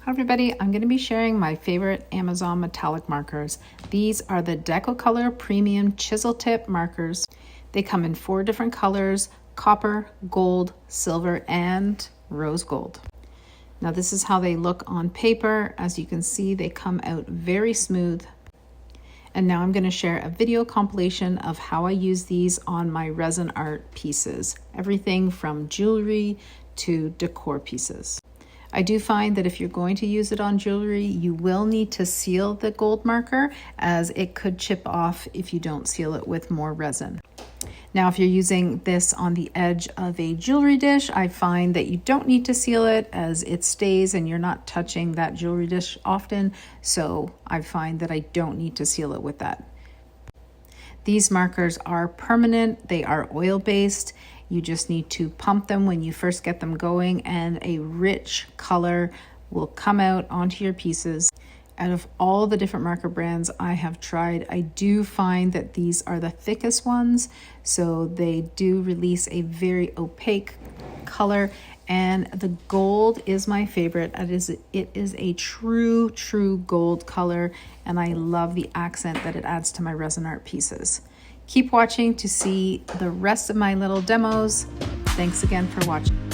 Hi everybody, I'm going to be sharing my favorite Amazon metallic markers. These are the Decocolor Premium Chisel Tip markers. They come in 4 different colors: copper, gold, silver, and rose gold. Now this is how they look on paper. As you can see, they come out very smooth. And now I'm going to share a video compilation of how I use these on my resin art pieces. Everything from jewelry to decor pieces. I do find that if you're going to use it on jewelry, you will need to seal the gold marker, as it could chip off if you don't seal it with more resin. Now, if you're using this on the edge of a jewelry dish, I find that you don't need to seal it, as it stays and you're not touching that jewelry dish often. So I find that I don't need to seal it with that. These markers are permanent. They are oil-based. You just need to pump them when you first get them going, and a rich color will come out onto your pieces. Out of all the different marker brands I have tried, I do find that these are the thickest ones, so they do release a very opaque color, and the gold is my favorite. It is a true gold color, and I love the accent that it adds to my resin art pieces. Keep watching to see the rest of my little demos. Thanks again for watching.